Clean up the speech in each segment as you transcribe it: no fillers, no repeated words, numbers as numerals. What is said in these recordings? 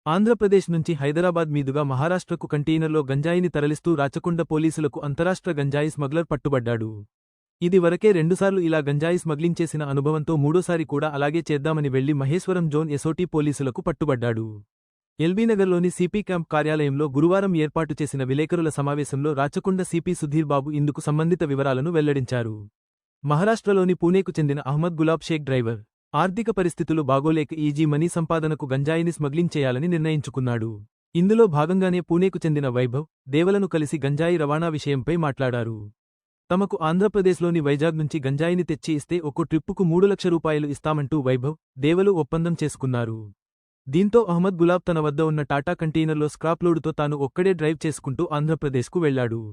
ఆంధ్రప్రదేశ్ నుంచి హైదరాబాద్ మీదుగా మహారాష్ట్రకు కంటైనర్లో గంజాయిని తరలిస్తూ రాచకొండ పోలీసులకు అంతరాష్ట్ర గంజాయి స్మగ్లర్ పట్టుబడ్డాడు. ఇది వరకే రెండుసార్లు ఇలా గంజాయి స్మగ్లింగ్ చేసిన అనుభవంతో మూడోసారి కూడా అలాగే చేద్దామని వెళ్లి మహేశ్వరం జోన్ ఎస్ఓటీ పోలీసులకు పట్టుబడ్డాడు. ఎల్బీనగర్లోని సిపి క్యాంప్ కార్యాలయంలో గురువారం ఏర్పాటు చేసిన విలేకరుల సమావేశంలో రాచకొండ సిపి సుధీర్ బాబు ఇందుకు సంబంధిత వివరాలను వెల్లడించారు. మహారాష్ట్రలోని పూణేకు చెందిన అహ్మద్ గులాబ్ షేక్ డ్రైవర్ ఆర్థిక పరిస్థితులు బాగోలేక ఈజీ మనీ సంపాదనకు గంజాయిని స్మగ్లింగ్ చేయాలని నిర్ణయించుకున్నాడు. ఇందులో భాగంగానే పూణేకు చెందిన వైభవ్, దేవలను కలిసి గంజాయి రవాణా విషయంపై మాట్లాడారు. తమకు ఆంధ్రప్రదేశ్లోని వైజాగ్ నుంచి గంజాయిని తెచ్చి ఇస్తే ఒక్కో ట్రిప్పుకు 3 లక్షల రూపాయలు ఇస్తామంటూ వైభవ్, దేవలు ఒప్పందం చేసుకున్నారు. దీంతో అహ్మద్ గులాబ్ తన వద్ద ఉన్న టాటా కంటైనర్లో స్క్రాప్ లోడుతో తాను ఒక్కడే డ్రైవ్ చేసుకుంటూ ఆంధ్రప్రదేశ్కు వెళ్లాడు.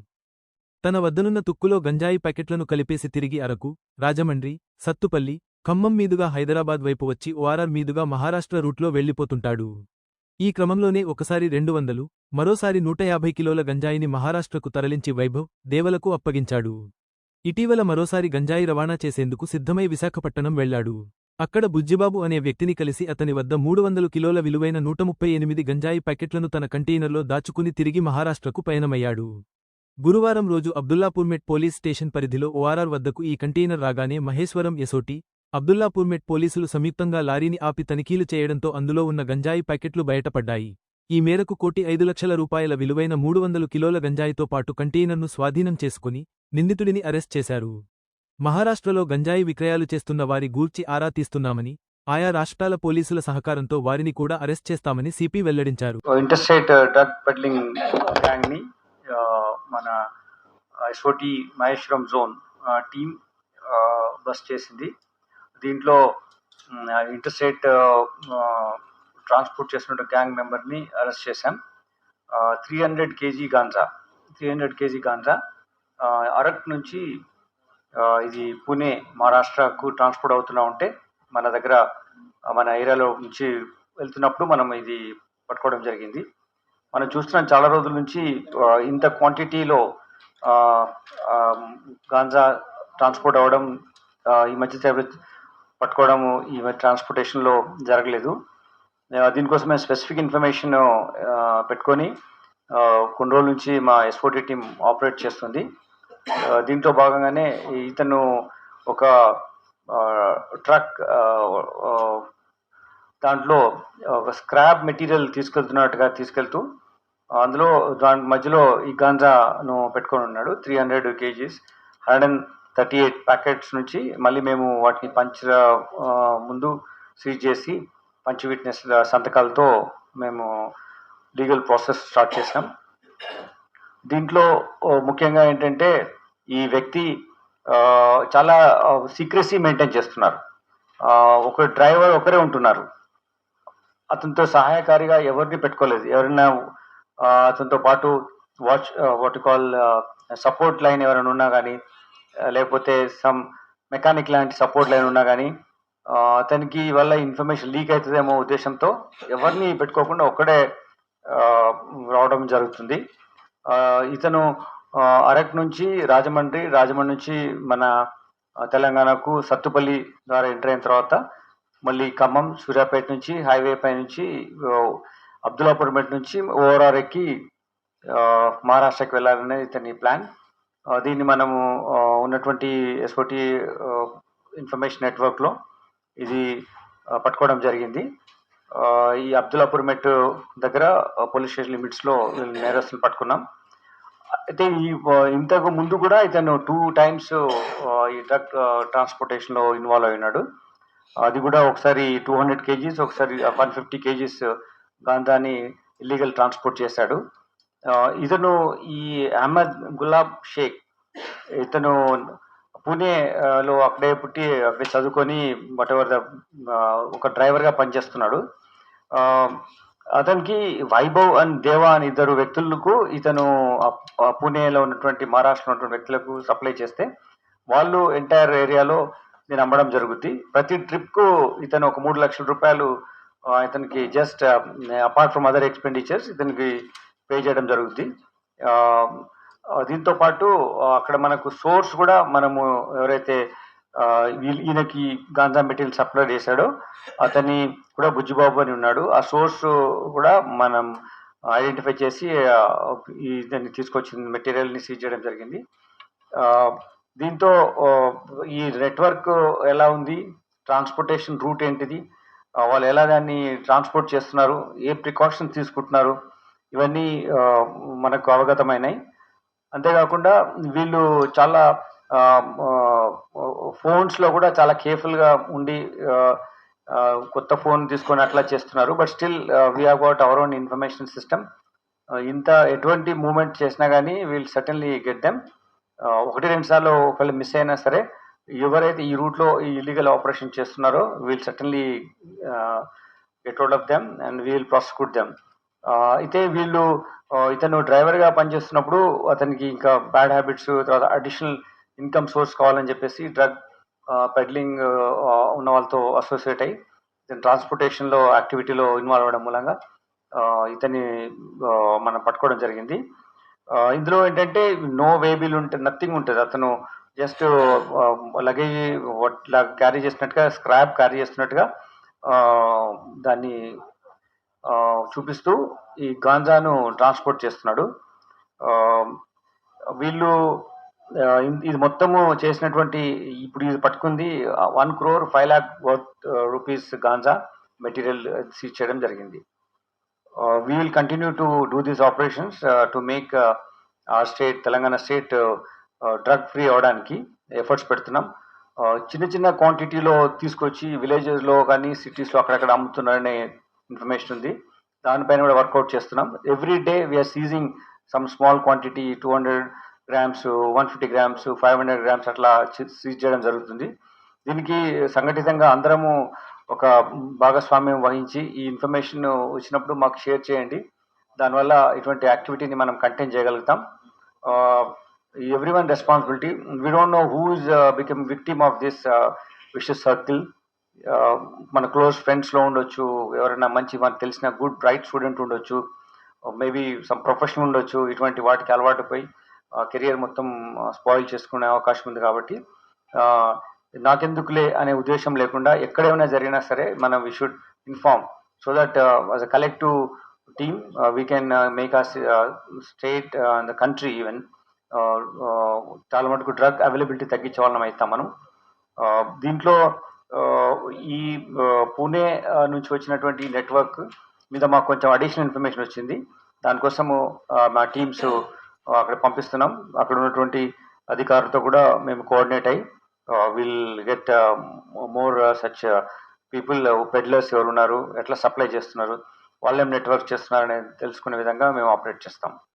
తన వద్దనున్న తుక్కులో గంజాయి ప్యాకెట్లను కలిపేసి తిరిగి అరకు, రాజమండ్రి, సత్తుపల్లి, ఖమ్మం మీదుగా హైదరాబాద్ వైపు వచ్చి ఓఆర్ఆర్ మీదుగా మహారాష్ట్ర రూట్లో వెళ్లిపోతుంటాడు. ఈ క్రమంలోనే ఒకసారి 200, మరోసారి 150 కిలోల గంజాయిని మహారాష్ట్రకు తరలించి వైభవ్, దేవలకు అప్పగించాడు. ఇటీవల మరోసారి గంజాయి రవాణా చేసేందుకు సిద్ధమై విశాఖపట్టణం వెళ్లాడు. అక్కడ బుజ్జిబాబు అనే వ్యక్తిని కలిసి అతని వద్ద 300 కిలోల విలువైన 138 గంజాయి ప్యాకెట్లను తన కంటైనర్లో దాచుకుని తిరిగి మహారాష్ట్రకు పయనమయ్యాడు. గురువారం రోజు అబ్దుల్లాపూర్మెట్ పోలీస్ స్టేషన్ పరిధిలో ఓఆర్ఆర్ వద్దకు ఈ కంటైనర్ రాగానే మహేశ్వరం ఎస్ఓటీ, అబ్దుల్లాపూర్మెట్ పోలీసులు సంయుక్తంగా లారీని ఆపి తనిఖీలు చేయడంతో అందులో ఉన్న గంజాయి ప్యాకెట్లు బయటపడ్డాయి. ఈ మేరకు 1,05,00,000 రూపాయల విలువైన 300 కిలోల గంజాయితో పాటు కంటైనర్ను స్వాధీనం చేసుకుని నిందితుడిని అరెస్ట్ చేశారు. మహారాష్ట్రలో గంజాయి విక్రయాలు చేస్తున్న వారి గూర్చి ఆరా తీస్తున్నామని, ఆయా రాష్ట్రాల పోలీసుల సహకారంతో వారిని కూడా అరెస్ట్ చేస్తామని సిపి వెల్లడించారు. ఇంటర్స్టేట్ డ్రగ్ పెడ్లింగ్ గ్యాంగ్ ని మన SOT Maheshwaram zone team bust చేసింది. దీంట్లో ఇంటర్స్టేట్ ట్రాన్స్పోర్ట్ చేసిన గ్యాంగ్ మెంబర్ని అరెస్ట్ చేశాం. 300 కేజీ గాంజా అరక్ నుంచి ఇది పూణే మహారాష్ట్రకు ట్రాన్స్పోర్ట్ అవుతున్నా ఉంటే మన ఏరియాలో నుంచి వెళ్తున్నప్పుడు మనం ఇది పట్టుకోవడం జరిగింది. మనం చూస్తున్నాం చాలా రోజుల నుంచి ఇంత క్వాంటిటీలో గాంజా ట్రాన్స్పోర్ట్ అవ్వడం ఈ మధ్య పట్టుకోవడము ఈ ట్రాన్స్పోర్టేషన్లో జరగలేదు. దీనికోసం మేము స్పెసిఫిక్ ఇన్ఫర్మేషన్ పెట్టుకొని కొన్ని రోజుల నుంచి మా ఎస్ఓటీ టీం ఆపరేట్ చేస్తుంది. దీంట్లో భాగంగానే ఇతను ఒక ట్రక్ దాంట్లో ఒక స్క్రాప్ మెటీరియల్ తీసుకెళ్తూ అందులో దాని మధ్యలో ఈ గాంజాను పెట్టుకొని ఉన్నాడు. 300 kgs 138 ప్యాకెట్స్ నుంచి మళ్ళీ మేము వాటిని ముందు సీజ్ చేసి పంచ్ విట్నెస్ సంతకాలతో మేము లీగల్ ప్రాసెస్ స్టార్ట్ చేసాం. దీంట్లో ముఖ్యంగా ఏంటంటే ఈ వ్యక్తి చాలా సీక్రెసీ మెయింటైన్ చేస్తున్నారు. ఒక డ్రైవర్ ఒకరే ఉంటున్నారు. అతనితో సహాయకారిగా ఎవరిని పెట్టుకోలేదు. ఎవరైనా అతనితో పాటు సపోర్ట్ లైన్ ఎవరైనా ఉన్నా కానీ, లేకపోతే సమ్ మెకానిక్ లాంటి సపోర్ట్ లైన్ ఉన్నా కానీ అతనికి వల్ల ఇన్ఫర్మేషన్ లీక్ అవుతుందేమో ఉద్దేశంతో ఎవరిని పెట్టుకోకుండా ఒక్కడే రావడం జరుగుతుంది. ఇతను అరక్ నుంచి రాజమండ్రి నుంచి మన తెలంగాణకు సత్తుపల్లి ద్వారా ఎంటర్ అయిన తర్వాత మళ్ళీ ఖమ్మం, సూర్యాపేట నుంచి హైవే పై నుంచి అబ్దుల్లాపూర్మెట్ నుంచి ఓఆర్ఆర్ ఎక్కి మహారాష్ట్రకి వెళ్ళాలనేది ఇతని ప్లాన్. దీన్ని మనము ఉన్నటువంటి ఎస్ఓటి ఇన్ఫర్మేషన్ నెట్వర్క్లో ఇది పట్టుకోవడం జరిగింది. ఈ అబ్దుల్లాపూర్మెట్ దగ్గర పోలీస్ స్టేషన్ లిమిట్స్లో నేరస్తులు పట్టుకున్నాం. అయితే ఇంతకు ముందు కూడా ఇతను 2 times ఈ డ్రగ్ ట్రాన్స్పోర్టేషన్లో ఇన్వాల్వ్ అయినాడు. అది కూడా ఒకసారి 200 kgs, ఒకసారి 150 kgs గాంజాని ఇల్లీగల్ ట్రాన్స్పోర్ట్ చేశాడు. ఇతను ఈ అహ్మద్ గులాబ్ షేక్ ఇతను పూణేలో అక్కడే పుట్టి అక్కడే చదువుకొని ఒక డ్రైవర్గా పనిచేస్తున్నాడు. అతనికి వైభవ్ అండ్ దేవా అని 2 వ్యక్తులకు ఇతను పూణేలో ఉన్నటువంటి మహారాష్ట్రలో ఉన్నటువంటి వ్యక్తులకు సప్లై చేస్తే వాళ్ళు ఎంటైర్ ఏరియాలో నేను అమ్మడం జరుగుద్ది. ప్రతి ట్రిప్కు ఇతను ఒక 3 లక్షల రూపాయలు ఇతనికి just apart from other expenditures ఇతనికి పే చేయడం జరుగుద్ది. దీంతో పాటు అక్కడ మనకు సోర్స్ కూడా మనము ఎవరైతే ఈయనకి గాంజా మెటీరియల్ సప్లై చేశాడో అతన్ని కూడా బుజ్జిబాబు అని ఉన్నాడు. ఆ సోర్స్ కూడా మనం ఐడెంటిఫై చేసి దాన్ని తీసుకొచ్చిన మెటీరియల్ని సీజ్ చేయడం జరిగింది. దీంతో ఈ నెట్వర్క్ ఎలా ఉంది, ట్రాన్స్పోర్టేషన్ రూట్ ఏంటిది, వాళ్ళు ఎలా దాన్ని ట్రాన్స్పోర్ట్ చేస్తున్నారు, ఏ ప్రికాషన్స్ తీసుకుంటున్నారు, ఇవన్నీ మనకు అవగతమైనాయి. అంతేకాకుండా వీళ్ళు చాలా ఫోన్స్లో కూడా చాలా కేర్ఫుల్గా ఉండి కొత్త ఫోన్ తీసుకొని అట్లా చేస్తున్నారు. But still we have got our own information system. ఇంత ఎటువంటి మూమెంట్ చేసినా కానీ వీల్ సర్టన్లీ గెట్ దెమ్. 1-2 సార్లు ఒకవేళ మిస్ అయినా సరే ఎవరైతే ఈ రూట్లో ఈ ఇల్లీగల్ ఆపరేషన్ చేస్తున్నారో we'll certainly get out of them and we'll prosecute them. అయితే వీళ్ళు ఇతను డ్రైవర్గా పనిచేస్తున్నప్పుడు అతనికి ఇంకా బ్యాడ్ హ్యాబిట్స్, తర్వాత అడిషనల్ ఇన్కమ్ సోర్స్ కావాలని చెప్పేసి డ్రగ్ పెడ్లింగ్ ఉన్న వాళ్ళతో అసోసియేట్ అయ్యి ఇతను ట్రాన్స్పోర్టేషన్లో యాక్టివిటీలో ఇన్వాల్వ్ అవ్వడం మూలంగా ఇతన్ని మనం పట్టుకోవడం జరిగింది. ఇందులో ఏంటంటే నో వేబిల్ ఉంటుంది, నథింగ్ ఉంటుంది. అతను జస్ట్ లగేజ్ క్యారీ చేసినట్టుగా, స్క్రాప్ క్యారీ చేస్తున్నట్టుగా దాన్ని చూపిస్తూ ఈ గాంజాను ట్రాన్స్పోర్ట్ చేస్తున్నాడు. వీళ్ళు ఇది మొత్తము చేసినటువంటి ఇప్పుడు ఇది పట్టుకుంది 1,05,00,000 worth rupees ganja material seize చేయడం జరిగింది. We will continue to do these operations to make our state, Telangana state drug free అవడానికి ఎఫర్ట్స్ పెడుతున్నాం. చిన్న చిన్న క్వాంటిటీలో తీసుకొచ్చి విలేజెస్లో కానీ సిటీస్లో అక్కడక్కడ అమ్ముతున్నారనే ఇన్ఫర్మేషన్ ఉంది. దానిపైన కూడా వర్కౌట్ చేస్తున్నాం. Every day we are seizing some small quantity 200 grams, 150 grams, 500 grams అట్లా సీజ్ చేయడం జరుగుతుంది. దీనికి సంఘటితంగా అందరము ఒక భాగస్వామ్యం వహించి ఈ ఇన్ఫర్మేషన్ వచ్చినప్పుడు మాకు షేర్ చేయండి. దానివల్ల ఇటువంటి యాక్టివిటీని మనం కంటైన్ చేయగలుగుతాం. Everyone responsibility. We don't know who is become victim of this vicious circle. మన క్లోజ్ ఫ్రెండ్స్లో ఉండొచ్చు, ఎవరైనా మంచి మనకు తెలిసిన గుడ్ బ్రైట్ స్టూడెంట్ ఉండొచ్చు, మేబీ సమ్ ప్రొఫెషనల్ ఉండొచ్చు. ఇటువంటి వాటికి అలవాటు పోయి కెరియర్ మొత్తం స్పాయిల్ చేసుకునే అవకాశం ఉంది. కాబట్టి నాకెందుకులే అనే ఉద్దేశం లేకుండా ఎక్కడేమైనా జరిగినా సరే మనం we should inform so that as a collective team we can make us state and the country even చాలా మటుకు డ్రగ్ అవైలబిలిటీ తగ్గించే వాళ్ళం అవుతాం మనం. దీంట్లో ఈ పూణే నుంచి వచ్చినటువంటి నెట్వర్క్ మీద మాకు కొంచెం అడిషనల్ ఇన్ఫర్మేషన్ వచ్చింది. దానికోసము మా టీమ్స్ అక్కడ పంపిస్తున్నాం. అక్కడ ఉన్నటువంటి అధికారులతో కూడా మేము కోఆర్డినేట్ అయ్యి will get more such people, peddlers ఎవరు ఉన్నారు, ఎట్లా సప్లై చేస్తున్నారు, వాళ్ళేం నెట్వర్క్ చేస్తున్నారు అనేది తెలుసుకునే విధంగా మేము ఆపరేట్ చేస్తాం.